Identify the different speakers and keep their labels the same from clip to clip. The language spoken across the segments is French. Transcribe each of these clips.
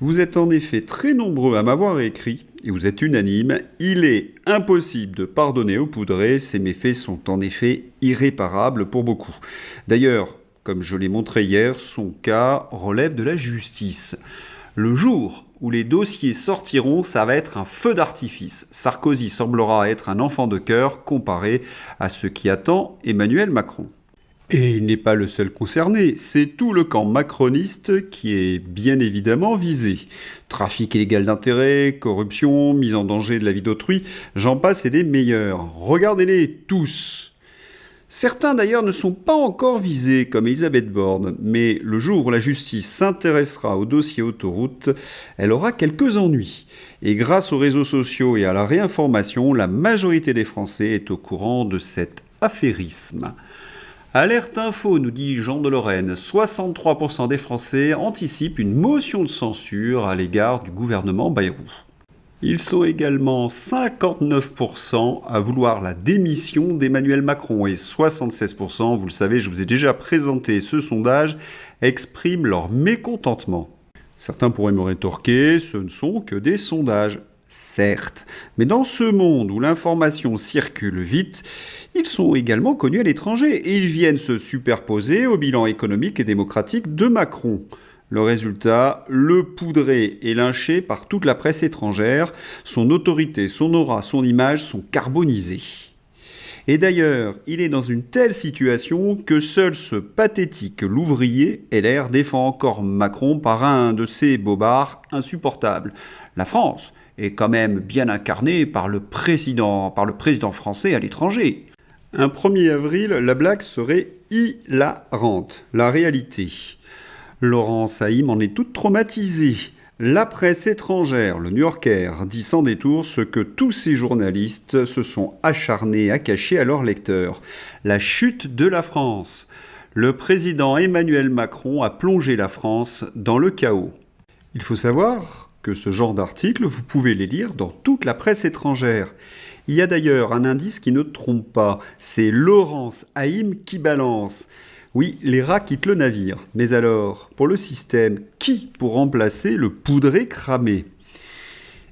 Speaker 1: Vous êtes en effet très nombreux à m'avoir écrit, et vous êtes unanime, il est impossible de pardonner aux poudrés, ces méfaits sont en effet irréparables pour beaucoup. D'ailleurs, comme je l'ai montré hier, son cas relève de la justice. Le jour où les dossiers sortiront, ça va être un feu d'artifice. Sarkozy semblera être un enfant de cœur comparé à ce qui attend Emmanuel Macron. Et il n'est pas le seul concerné, c'est tout le camp macroniste qui est bien évidemment visé. Trafic illégal d'intérêts, corruption, mise en danger de la vie d'autrui, j'en passe et des meilleurs. Regardez-les tous. Certains d'ailleurs ne sont pas encore visés, comme Elisabeth Borne, mais le jour où la justice s'intéressera au dossier autoroute, elle aura quelques ennuis. Et grâce aux réseaux sociaux et à la réinformation, la majorité des Français est au courant de cet affairisme. Alerte info, nous dit Jean de Lorraine, 63% des Français anticipent une motion de censure à l'égard du gouvernement Bayrou. Ils sont également 59% à vouloir la démission d'Emmanuel Macron et 76%, vous le savez, je vous ai déjà présenté ce sondage, expriment leur mécontentement. Certains pourraient me rétorquer, ce ne sont que des sondages. Certes, mais dans ce monde où l'information circule vite, ils sont également connus à l'étranger et ils viennent se superposer au bilan économique et démocratique de Macron. Le résultat, le poudré est lynché par toute la presse étrangère, son autorité, son aura, son image sont carbonisées. Et d'ailleurs, il est dans une telle situation que seul ce pathétique Louvrier LR défend encore Macron par un de ces bobards insupportables. La France est quand même bien incarnée par le président français à l'étranger. Un 1er avril, la blague serait hilarante. La réalité. Laurent Saïm en est toute traumatisée. La presse étrangère, le New-Yorker, dit sans détour ce que tous ces journalistes se sont acharnés à cacher à leurs lecteurs. La chute de la France. Le président Emmanuel Macron a plongé la France dans le chaos. Il faut savoir que ce genre d'articles, vous pouvez les lire dans toute la presse étrangère. Il y a d'ailleurs un indice qui ne trompe pas, c'est Laurence Haïm qui balance. Oui, les rats quittent le navire. Mais alors, pour le système, qui pour remplacer le poudré cramé ?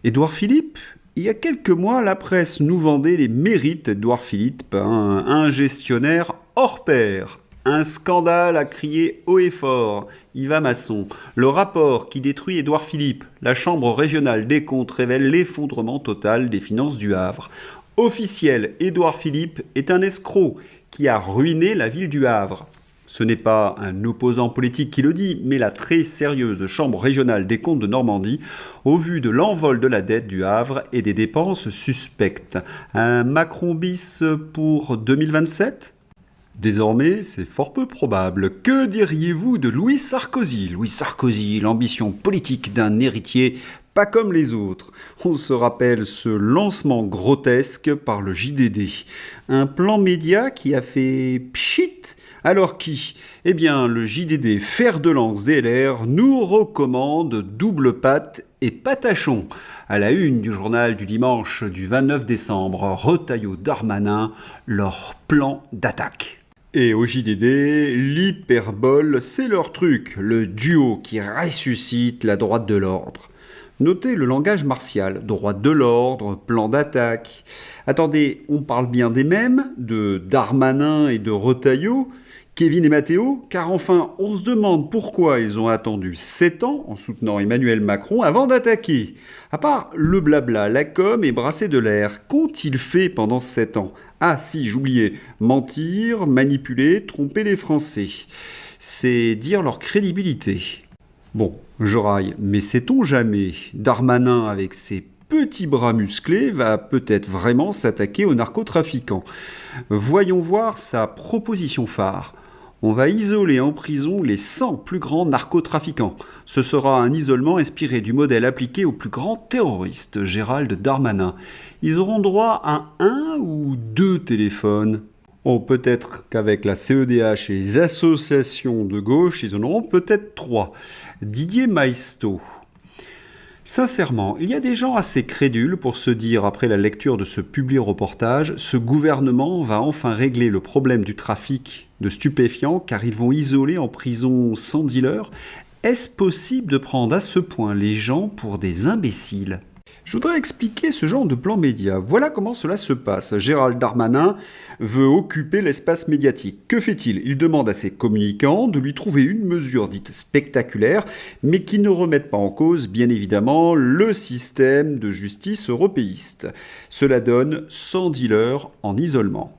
Speaker 1: Édouard Philippe ? Il y a quelques mois, la presse nous vendait les mérites d'Édouard Philippe, un gestionnaire hors pair. Un scandale a crié haut et fort. Yves Masson. Le rapport qui détruit Édouard Philippe. La Chambre régionale des comptes révèle l'effondrement total des finances du Havre. Officiel, Édouard Philippe est un escroc qui a ruiné la ville du Havre. Ce n'est pas un opposant politique qui le dit, mais la très sérieuse Chambre régionale des comptes de Normandie, au vu de l'envol de la dette du Havre et des dépenses suspectes. Un Macron bis pour 2027 ? Désormais, c'est fort peu probable. Que diriez-vous de Louis Sarkozy ? Louis Sarkozy, l'ambition politique d'un héritier pas comme les autres. On se rappelle ce lancement grotesque par le JDD. Un plan média qui a fait pchit. Alors qui ? Eh bien, le JDD fer de lance des LR nous recommande double pâte et patachon. À la une du journal du dimanche du 29 décembre, Retailleau-Darmanin, leur plan d'attaque. Et au JDD, l'hyperbole, c'est leur truc, le duo qui ressuscite la droite de l'ordre. Notez le langage martial, droite de l'ordre, plan d'attaque. Attendez, on parle bien des mêmes, de Darmanin et de Retailleau, Kevin et Matteo, car enfin, on se demande pourquoi ils ont attendu 7 ans en soutenant Emmanuel Macron avant d'attaquer. À part le blabla, la com et brasser de l'air, qu'ont-ils fait pendant 7 ans ? Ah si, j'oubliais, mentir, manipuler, tromper les Français. C'est dire leur crédibilité. Bon, je raille, mais sait-on jamais, Darmanin avec ses petits bras musclés va peut-être vraiment s'attaquer aux narcotrafiquants. Voyons voir sa proposition phare. On va isoler en prison les 100 plus grands narcotrafiquants. Ce sera un isolement inspiré du modèle appliqué aux plus grands terroristes, Gérald Darmanin. Ils auront droit à 1 ou 2 téléphones. Oh, peut-être qu'avec la CEDH et les associations de gauche, ils en auront peut-être 3. Didier Maisto. Sincèrement, il y a des gens assez crédules pour se dire, après la lecture de ce publi-reportage, ce gouvernement va enfin régler le problème du trafic de stupéfiants car ils vont isoler en prison 100 dealers. Est-ce possible de prendre à ce point les gens pour des imbéciles ? Je voudrais expliquer ce genre de plan média. Voilà comment cela se passe. Gérald Darmanin veut occuper l'espace médiatique. Que fait-il ? Il demande à ses communicants de lui trouver une mesure dite spectaculaire, mais qui ne remette pas en cause, bien évidemment, le système de justice européiste. Cela donne 100 dealers en isolement.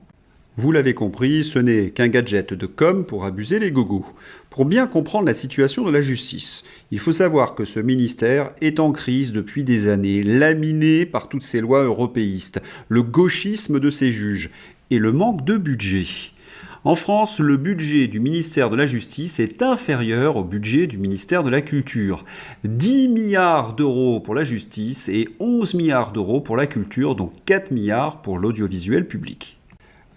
Speaker 1: Vous l'avez compris, ce n'est qu'un gadget de com pour abuser les gogos. Pour bien comprendre la situation de la justice, il faut savoir que ce ministère est en crise depuis des années, laminé par toutes ces lois européistes, le gauchisme de ses juges et le manque de budget. En France, le budget du ministère de la Justice est inférieur au budget du ministère de la Culture. 10 milliards d'euros pour la justice et 11 milliards d'euros pour la culture, dont 4 milliards pour l'audiovisuel public.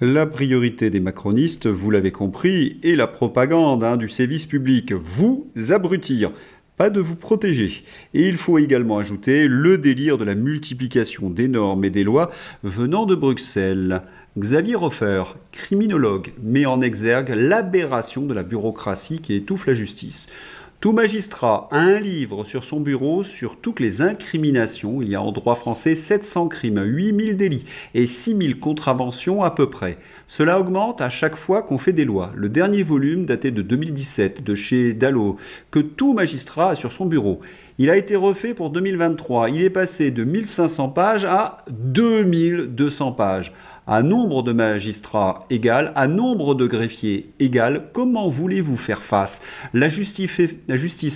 Speaker 1: La priorité des macronistes, vous l'avez compris, est la propagande du service public. Vous abrutir, pas de vous protéger. Et il faut également ajouter le délire de la multiplication des normes et des lois venant de Bruxelles. Xavier Hofer, criminologue, met en exergue l'aberration de la bureaucratie qui étouffe la justice. Tout magistrat a un livre sur son bureau sur toutes les incriminations. Il y a en droit français 700 crimes, 8000 délits et 6000 contraventions à peu près. Cela augmente à chaque fois qu'on fait des lois. Le dernier volume, daté de 2017, de chez Dallot, que tout magistrat a sur son bureau. Il a été refait pour 2023. Il est passé de 1500 pages à 2200 pages. À nombre de magistrats égal, à nombre de greffiers égal, comment voulez-vous faire face ? La justice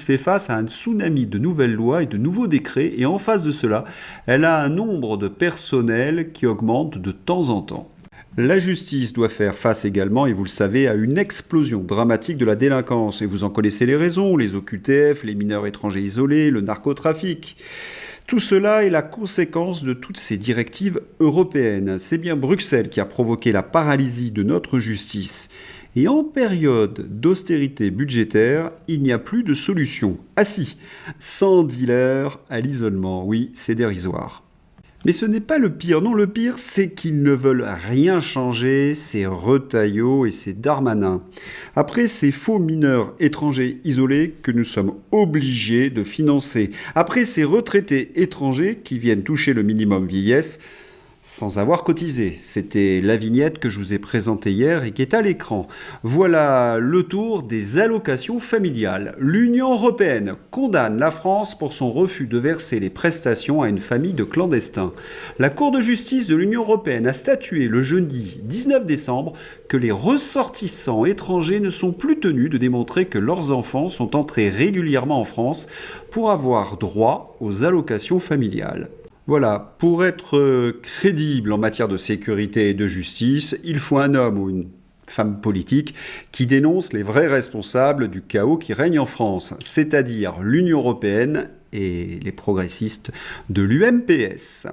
Speaker 1: fait face à un tsunami de nouvelles lois et de nouveaux décrets, et en face de cela, elle a un nombre de personnel qui augmente de temps en temps. La justice doit faire face également, et vous le savez, à une explosion dramatique de la délinquance. Et vous en connaissez les raisons, les OQTF, les mineurs étrangers isolés, le narcotrafic. Tout cela est la conséquence de toutes ces directives européennes. C'est bien Bruxelles qui a provoqué la paralysie de notre justice. Et en période d'austérité budgétaire, il n'y a plus de solution. Ah si, 100 dealers à l'isolement. Oui, c'est dérisoire. Mais ce n'est pas le pire. Non, le pire, c'est qu'ils ne veulent rien changer, c'est Retailleau et c'est Darmanin. Après ces faux mineurs étrangers isolés que nous sommes obligés de financer. Après ces retraités étrangers qui viennent toucher le minimum vieillesse sans avoir cotisé. C'était la vignette que je vous ai présentée hier et qui est à l'écran. Voilà le tour des allocations familiales. L'Union européenne condamne la France pour son refus de verser les prestations à une famille de clandestins. La Cour de justice de l'Union européenne a statué le jeudi 19 décembre que les ressortissants étrangers ne sont plus tenus de démontrer que leurs enfants sont entrés régulièrement en France pour avoir droit aux allocations familiales. Voilà, pour être crédible en matière de sécurité et de justice, il faut un homme ou une femme politique qui dénonce les vrais responsables du chaos qui règne en France, c'est-à-dire l'Union européenne et les progressistes de l'UMPS.